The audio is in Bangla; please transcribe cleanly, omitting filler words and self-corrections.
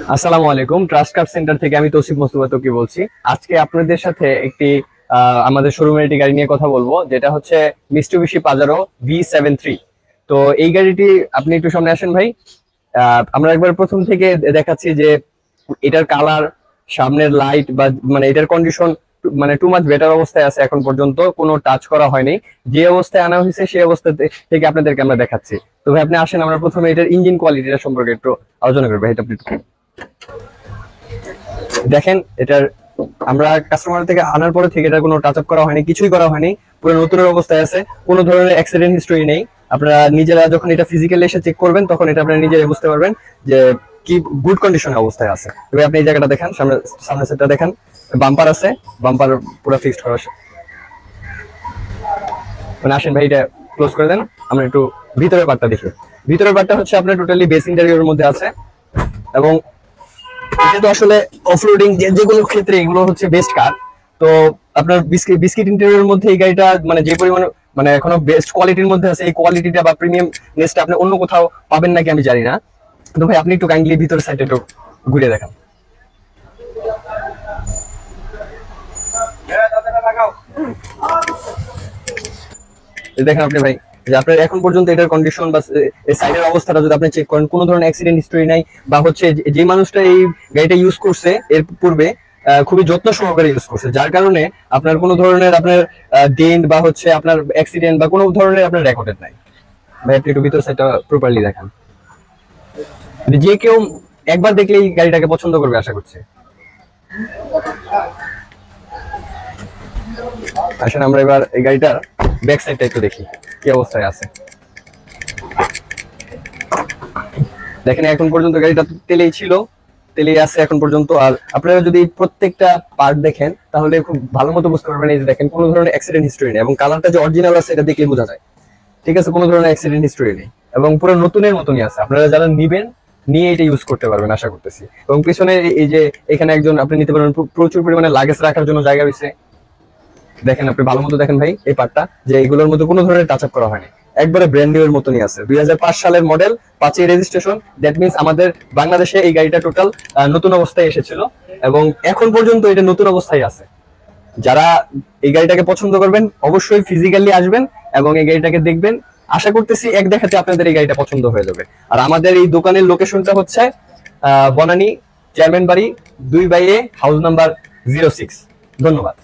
আসসালামু আলাইকুম। ট্রাস্ট কার সেন্টার থেকে আমি তৌসিফ মোস্তফা তকি বলছি। আজকে আপনাদের সাথে একটি আমাদের শোরুমের একটি গাড়ি নিয়ে কথা বলবো, যেটা হচ্ছে মিৎসুবিশি পাজারো V73। তো এই গাড়িটি, আপনি একটু সামনে আসেন ভাই। আমরা একবার প্রথম থেকে দেখাচ্ছি যে এটার কালার, সামনের লাইট বা মানে এটার কন্ডিশন মানে টু মাচ বেটার অবস্থায় আছে। এখন পর্যন্ত কোনো টাচ করা হয়নি। যে অবস্থায় আনা হয়েছে সেই অবস্থা থেকে আপনাদেরকে আমরা দেখাচ্ছি। তো ভাই আপনি আসেন, আমরা প্রথমে এটার ইঞ্জিন কোয়ালিটিটা সম্পর্কে একটু আলোচনা করবো। এটা আপনি একটু দেখেন। এটার আমরা কাস্টমার থেকে আনার পরে থেকে এটা কোনো টাচ আপ করা হয়নি, কিছুই করা হয়নি, পুরো নতুনের অবস্থায় আছে। কোনো ধরনের অ্যাক্সিডেন্ট হিস্টরি নেই। আপনারা নিজেরা যখন এটা ফিজিক্যালি এসে চেক করবেন তখন এটা আপনারা নিজেরাই বুঝতে পারবেন যে কি গুড কন্ডিশন অবস্থায় আছে। তবে আপনি এই জায়গাটা দেখেন, সামনে সামনে সেটটা দেখেন, বাম্পার আছে, বাম্পার পুরো ফিক্সড করা আছে। মানে আসেন ভাই, এটা ক্লোজ করে দেন, আমরা একটু ভিতরের পার্টটা দেখি। ভিতরের পার্টটা হচ্ছে আপনার টোটালি বেস ইন্টেরিয়রের মধ্যে আছে, এবং এটা তো আসলে অফরোডিং যেগুলো ক্ষেত্রে এগুলো হচ্ছে বেস্ট কার। তো আপনার বিস্কিট বিস্কিট ইন্টেরিয়রের মধ্যে এই গাড়িটা মানে যে পরিমাণ মানে এখনো বেস্ট কোয়ালিটির মধ্যে আছে, এই কোয়ালিটিটা বা প্রিমিয়াম নেসটা আপনি অন্য কোথাও পাবেন নাকি আমি জানি না। তো ভাই আপনি একটু কাইন্ডলি ভিতরের সাইডে একটু ঘুরে দেখান। এই দেখেন আপনি ভাই, যে আপনার এখন পর্যন্ত এটার কন্ডিশন বা সাইডের অবস্থাটা যদি আপনি চেক করেন, কোনো ধরনের অ্যাক্সিডেন্ট হিস্টরি নাই। বা হচ্ছে যে মানুষটা এই গাড়িটা ইউজ করছে এর পূর্বে খুবই যত্ন সহকারে ইউজ করছে, যার কারণে আপনার কোনো ধরনের আপনার ডেন্ট বা হচ্ছে আপনার অ্যাক্সিডেন্ট বা কোনো ধরনের আপনার রেকর্ডেড নাই। ভাই আপনি একটু ভিতর সাইডটা প্রপারলি দেখান। যে কেউ একবার দেখলেই গাড়িটাকে পছন্দ করবে আশা করছি। আসেন আমরা এবার এই গাড়িটার ব্যাক সাইডটা একটু দেখি কি অবস্থায় আছে। দেখেন এখন পর্যন্ত গাড়িটা তেলেই ছিল, তেলেই আছে এখন পর্যন্ত। আর আপনারা যদি প্রত্যেকটা পার্ট দেখেন তাহলে খুব ভালো মতো বুঝতে পারবেন। এই যে দেখেন, কোনো ধরনের অ্যাক্সিডেন্ট হিস্টরি নেই, এবং কালারটা যে অরিজিনাল আছে এটা দেখলে বোঝা যায়। ঠিক আছে, কোনো ধরনের অ্যাক্সিডেন্ট হিস্টরি নেই, এবং পুরো নতুনের মতনই আছে। আপনারা যারা নিবেন নিয়ে এটা ইউজ করতে পারবেন আশা করতেছি। এবং পিছনে এই যে এখানে একজন আপনি নিতে পারবেন, প্রচুর পরিমাণে লাগেজ রাখার জন্য জায়গা রয়েছে। দেখেন আপনি ভালো মতো দেখেন ভাই এই পার্টটা, যে এগুলোর মধ্যে কোনো ধরনের টাচ আপ করা হয়নি, একবারে ব্র্যান্ড নিউ এর মতনই আছে। 2005 সালের মডেল, 5 রেজিস্ট্রেশন। দ্যাট মিন্স আমাদের বাংলাদেশে এই গাড়িটা টোটাল নতুন অবস্থায় এসেছিল, এবং এখন পর্যন্ত এটা নতুন অবস্থায় আছে। যারা এই গাড়িটাকে পছন্দ করবেন অবশ্যই ফিজিক্যালি আসবেন এবং এই গাড়িটাকে দেখবেন। আশা করতেছি এক দেখাতে আপনাদের এই গাড়িটা পছন্দ হয়ে যাবে। আর আমাদের এই দোকানের লোকেশনটা হচ্ছে বনানী চেয়ারম্যান বাড়ি 2/A, হাউস নাম্বার 06। ধন্যবাদ।